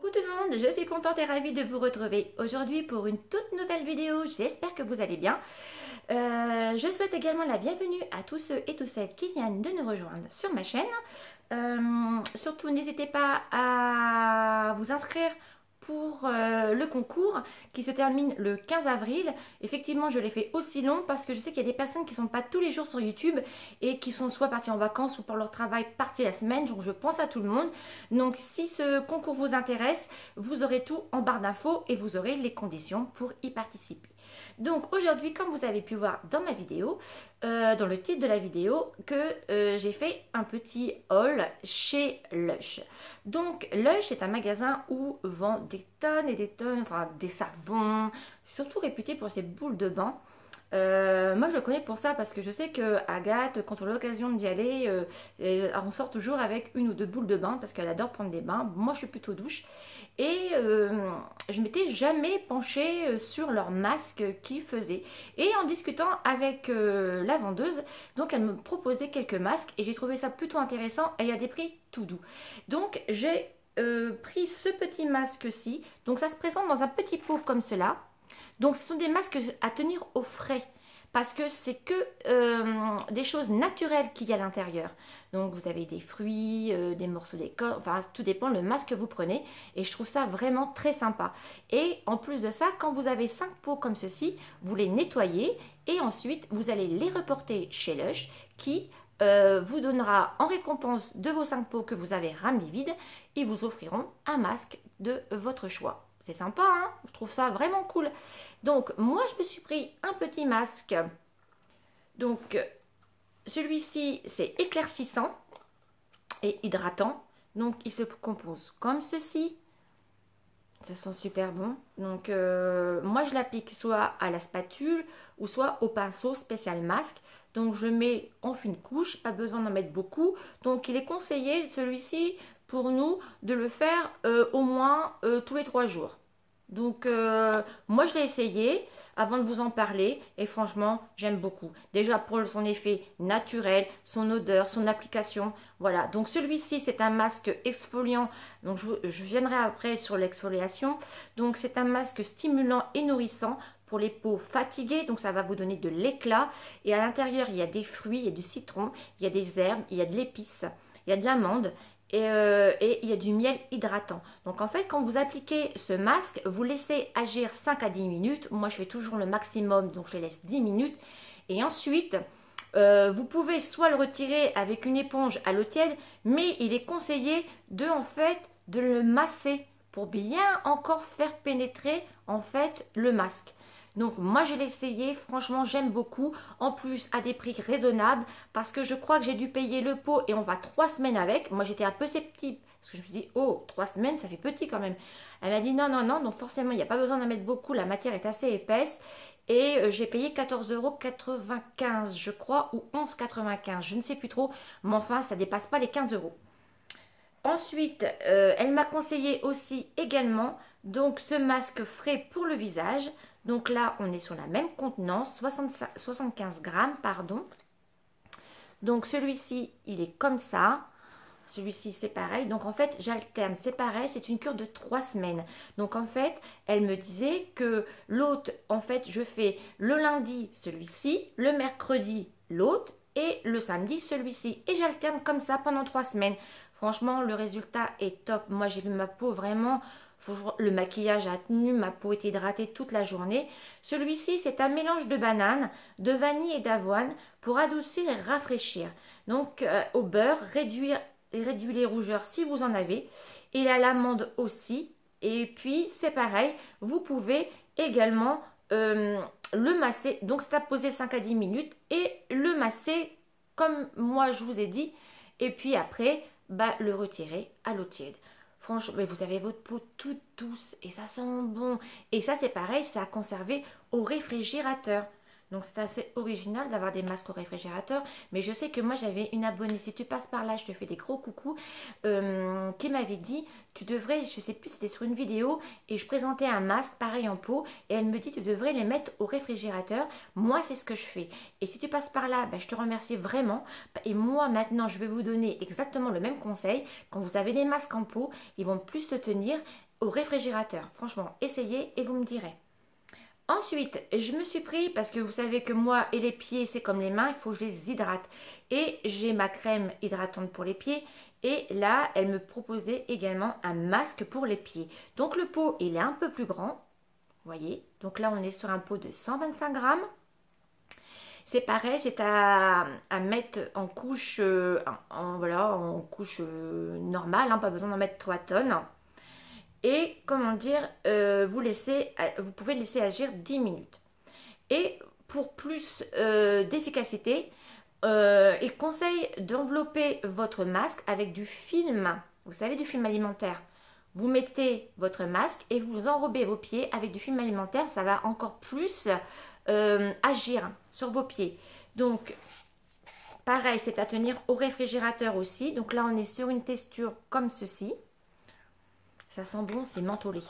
Coucou tout le monde, je suis contente et ravie de vous retrouver aujourd'hui pour une toute nouvelle vidéo. J'espère que vous allez bien. Je souhaite également la bienvenue à tous ceux et toutes celles qui viennent de nous rejoindre sur ma chaîne. Surtout, n'hésitez pas à vous inscrire pour le concours qui se termine le 15 avril. Effectivement, je l'ai fait aussi long parce que je sais qu'il y a des personnes qui ne sont pas tous les jours sur YouTube et qui sont soit parties en vacances ou pour leur travail parties la semaine. Donc, je pense à tout le monde. Donc, si ce concours vous intéresse, vous aurez tout en barre d'infos et vous aurez les conditions pour y participer. Donc, aujourd'hui, comme vous avez pu voir dans ma vidéo, dans le titre de la vidéo, que j'ai fait un petit haul chez Lush. Donc Lush, c'est un magasin où vend des tonnes et des tonnes, enfin des savons, surtout réputé pour ses boules de bain. Moi je le connais pour ça parce que je sais que Agathe, quand on a l'occasion d'y aller, on sort toujours avec une ou deux boules de bain parce qu'elle adore prendre des bains. Moi je suis plutôt douche et je m'étais jamais penchée sur leur masque qu'ils faisaient. Et en discutant avec la vendeuse, donc elle me proposait quelques masques et j'ai trouvé ça plutôt intéressant et à des prix tout doux. Donc j'ai pris ce petit masque-ci. Donc ça se présente dans un petit pot comme cela. Donc ce sont des masques à tenir au frais parce que c'est que des choses naturelles qu'il y a à l'intérieur. Donc vous avez des fruits, des morceaux d'écorce, enfin tout dépend le masque que vous prenez et je trouve ça vraiment très sympa. Et en plus de ça, quand vous avez 5 pots comme ceci, vous les nettoyez et ensuite vous allez les reporter chez Lush qui vous donnera en récompense de vos 5 pots que vous avez ramenés vides, ils vous offriront un masque de votre choix. C'est sympa, hein? Je trouve ça vraiment cool. Donc, moi, je me suis pris un petit masque. Donc, celui-ci, c'est éclaircissant et hydratant. Donc, il se compose comme ceci. Ça sent super bon. Donc, moi, je l'applique soit à la spatule ou soit au pinceau spécial masque. Donc, je mets en fine couche. Pas besoin d'en mettre beaucoup. Donc, il est conseillé, celui-ci, pour nous, de le faire au moins tous les 3 jours. Donc, moi, je l'ai essayé avant de vous en parler et franchement, j'aime beaucoup. Déjà pour son effet naturel, son odeur, son application. Voilà, donc celui-ci, c'est un masque exfoliant. Donc, je viendrai après sur l'exfoliation. Donc, c'est un masque stimulant et nourrissant pour les peaux fatiguées. Donc, ça va vous donner de l'éclat. Et à l'intérieur, il y a des fruits, il y a du citron, il y a des herbes, il y a de l'épice, il y a de l'amande. Et il y a du miel hydratant. Donc en fait, quand vous appliquez ce masque, vous laissez agir 5 à 10 minutes. Moi, je fais toujours le maximum, donc je laisse 10 minutes. Et ensuite, vous pouvez soit le retirer avec une éponge à l'eau tiède, mais il est conseillé de le masser pour bien encore faire pénétrer en fait le masque. Donc moi je l'ai essayé, franchement j'aime beaucoup, en plus à des prix raisonnables parce que je crois que j'ai dû payer le pot et on va 3 semaines avec. Moi j'étais un peu sceptique parce que je me suis dit oh 3 semaines ça fait petit quand même. Elle m'a dit non non non, donc forcément il n'y a pas besoin d'en mettre beaucoup, la matière est assez épaisse et j'ai payé 14,95 € je crois ou 11,95 €, je ne sais plus trop, mais enfin ça dépasse pas les 15 €. Ensuite, elle m'a conseillé aussi également donc ce masque frais pour le visage. Donc là, on est sur la même contenance, 75 grammes, pardon. Donc celui-ci, il est comme ça. Celui-ci, c'est pareil. Donc en fait, j'alterne. C'est pareil, c'est une cure de 3 semaines. Donc en fait, elle me disait que l'autre, en fait, je fais le lundi celui-ci, le mercredi l'autre et le samedi celui-ci. Et j'alterne comme ça pendant 3 semaines. Franchement, le résultat est top. Moi, j'ai vu ma peau vraiment... Le maquillage a tenu, ma peau est hydratée toute la journée. Celui-ci, c'est un mélange de banane, de vanille et d'avoine pour adoucir et rafraîchir. Donc, au beurre, réduire les rougeurs si vous en avez. Et à l'amande aussi. Et puis, c'est pareil, vous pouvez également le masser. Donc, c'est à poser 5 à 10 minutes et le masser comme moi je vous ai dit. Et puis après, le retirer à l'eau tiède. Franchement, mais vous avez votre peau toute douce et ça sent bon. Et ça, c'est pareil, c'est à conserver au réfrigérateur. Donc, c'est assez original d'avoir des masques au réfrigérateur. Mais je sais que moi, j'avais une abonnée. Si tu passes par là, je te fais des gros coucous. Qui m'avait dit, tu devrais, je sais plus, c'était sur une vidéo. Et je présentais un masque pareil en peau. Et elle me dit, tu devrais les mettre au réfrigérateur. Moi, c'est ce que je fais. Et si tu passes par là, je te remercie vraiment. Et moi, maintenant, je vais vous donner exactement le même conseil. Quand vous avez des masques en peau, ils vont plus se tenir. au réfrigérateur. Franchement, essayez et vous me direz. Ensuite, je me suis pris, parce que vous savez que moi et les pieds, c'est comme les mains, il faut que je les hydrate. Et j'ai ma crème hydratante pour les pieds. Et là, elle me proposait également un masque pour les pieds. Donc le pot, il est un peu plus grand. Vous voyez, donc là, on est sur un pot de 125 grammes. C'est pareil, c'est à mettre en couche, voilà, en couche normale, hein, pas besoin d'en mettre 3 tonnes. Et comment dire, vous pouvez laisser agir 10 minutes. Et pour plus d'efficacité, il conseille d'envelopper votre masque avec du film, vous savez, du film alimentaire. Vous mettez votre masque et vous enrobez vos pieds avec du film alimentaire, ça va encore plus agir sur vos pieds. Donc, pareil, c'est à tenir au réfrigérateur aussi. Donc là, on est sur une texture comme ceci. Ça sent bon, c'est mentholé.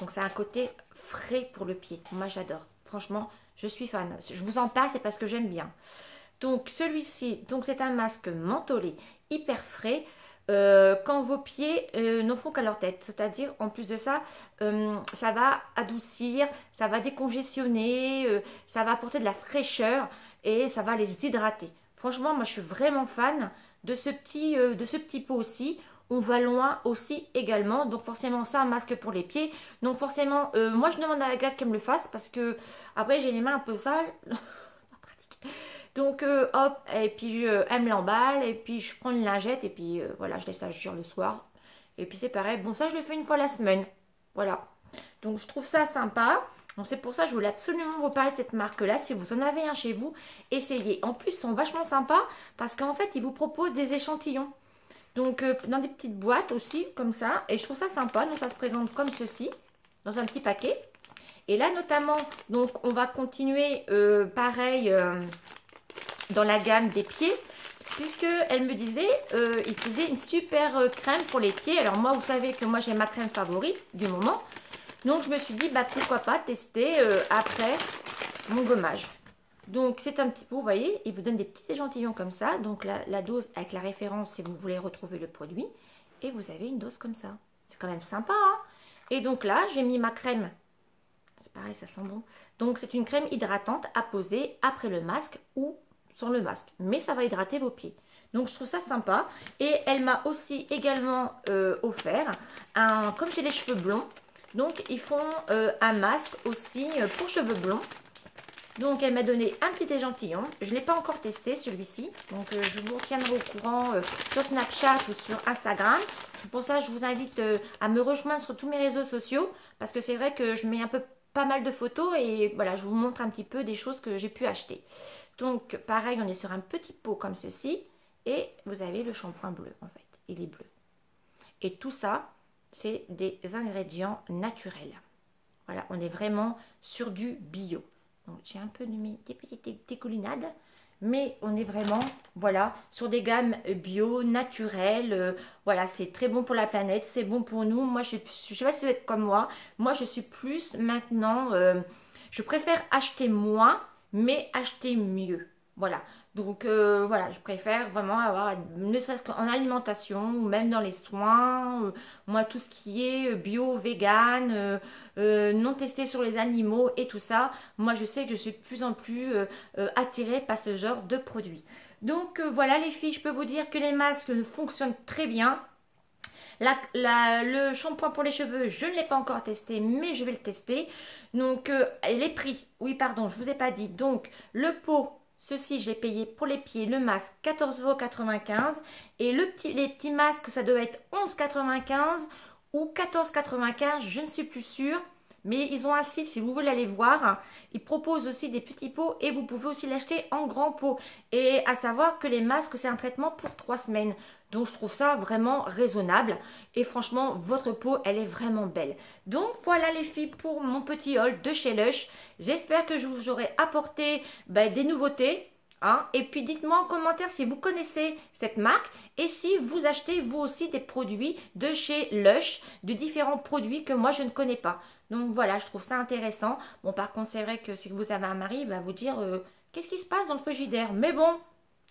Donc ça a un côté frais pour le pied. Moi j'adore. Franchement, je suis fan. Je vous en parle, c'est parce que j'aime bien. Donc celui-ci, donc c'est un masque mentholé, hyper frais. Quand vos pieds n'en font qu'à leur tête. C'est-à-dire, en plus de ça, ça va adoucir, ça va décongestionner, ça va apporter de la fraîcheur et ça va les hydrater. Franchement, moi je suis vraiment fan de ce petit pot aussi. On va loin aussi également, donc forcément ça, un masque pour les pieds. Donc forcément, moi je demande à la gâte qu'elle me le fasse parce que après j'ai les mains un peu sales, pas pratique. Donc hop, et puis elle me l'emballe, et puis je prends une lingette, et puis voilà, je laisse agir le soir. Et puis c'est pareil, bon ça je le fais une fois la semaine, voilà. Donc je trouve ça sympa. Donc c'est pour ça que je voulais absolument vous parler de cette marque-là. Si vous en avez un chez vous, essayez. En plus, ils sont vachement sympas parce qu'en fait, ils vous proposent des échantillons. Donc dans des petites boîtes aussi, comme ça. Et je trouve ça sympa. Donc ça se présente comme ceci, dans un petit paquet. Et là notamment, donc on va continuer pareil dans la gamme des pieds. Puisque elle me disait, il faisait une super crème pour les pieds. Alors moi, vous savez que moi j'ai ma crème favorite du moment. Donc je me suis dit, bah pourquoi pas tester après mon gommage. Donc c'est un petit pot, vous voyez, il vous donne des petits échantillons comme ça. Donc la dose avec la référence si vous voulez retrouver le produit. Et vous avez une dose comme ça. C'est quand même sympa, hein. Et donc là, j'ai mis ma crème. C'est pareil, ça sent bon. Donc c'est une crème hydratante à poser après le masque ou sur le masque. Mais ça va hydrater vos pieds. Donc je trouve ça sympa. Et elle m'a aussi également offert, comme j'ai les cheveux blonds, donc ils font un masque aussi pour cheveux blonds. Donc elle m'a donné un petit échantillon. Je ne l'ai pas encore testé celui-ci. Donc je vous tiendrai au courant sur Snapchat ou sur Instagram. Pour ça je vous invite à me rejoindre sur tous mes réseaux sociaux. Parce que c'est vrai que je mets pas mal de photos. Et voilà, je vous montre un petit peu des choses que j'ai pu acheter. Donc pareil, on est sur un petit pot comme ceci. Et vous avez le shampoing bleu en fait. Il est bleu. Et tout ça, c'est des ingrédients naturels. Voilà, on est vraiment sur du bio. Donc j'ai un peu mis des petites découlinades, mais on est vraiment, voilà, sur des gammes bio, naturelles. Voilà, c'est très bon pour la planète, c'est bon pour nous. Moi, je sais pas si vous êtes comme moi je suis plus maintenant, je préfère acheter moins, mais acheter mieux. Voilà, donc voilà, je préfère vraiment avoir, ne serait-ce qu'en alimentation ou même dans les soins, moi tout ce qui est bio, vegan, non testé sur les animaux et tout ça, moi je sais que je suis de plus en plus attirée par ce genre de produits. Donc voilà les filles, je peux vous dire que les masques fonctionnent très bien. Le shampoing pour les cheveux, je ne l'ai pas encore testé, mais je vais le tester. Donc les prix, oui pardon, je ne vous ai pas dit. Donc le pot, ceci, je l'ai payé pour les pieds, le masque 14,95 € et les petits masques, ça doit être 11,95 € ou 14,95 €, je ne suis plus sûre. Mais ils ont un site, si vous voulez aller voir, ils proposent aussi des petits pots et vous pouvez aussi l'acheter en grand pot. Et à savoir que les masques, c'est un traitement pour 3 semaines. Donc je trouve ça vraiment raisonnable. Et franchement, votre peau, elle est vraiment belle. Donc voilà les filles pour mon petit haul de chez Lush. J'espère que je vous aurai apporté des nouveautés. Hein. Et puis dites-moi en commentaire si vous connaissez cette marque et si vous achetez vous aussi des produits de chez Lush, de différents produits que moi je ne connais pas. Donc voilà, je trouve ça intéressant. Bon par contre c'est vrai que si vous avez un mari, il va vous dire qu'est-ce qui se passe dans le frigidaire. Mais bon,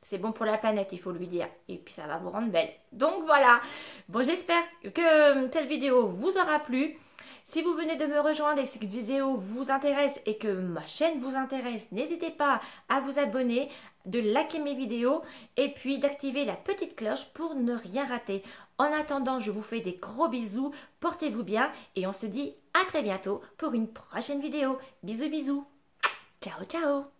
C'est bon pour la planète, il faut lui dire. Et puis ça va vous rendre belle. Donc voilà. Bon, j'espère que cette vidéo vous aura plu. Si vous venez de me rejoindre et que cette vidéo vous intéresse et que ma chaîne vous intéresse, n'hésitez pas à vous abonner, de liker mes vidéos et puis d'activer la petite cloche pour ne rien rater. En attendant, je vous fais des gros bisous, portez-vous bien et on se dit à très bientôt pour une prochaine vidéo. Bisous bisous. Ciao ciao.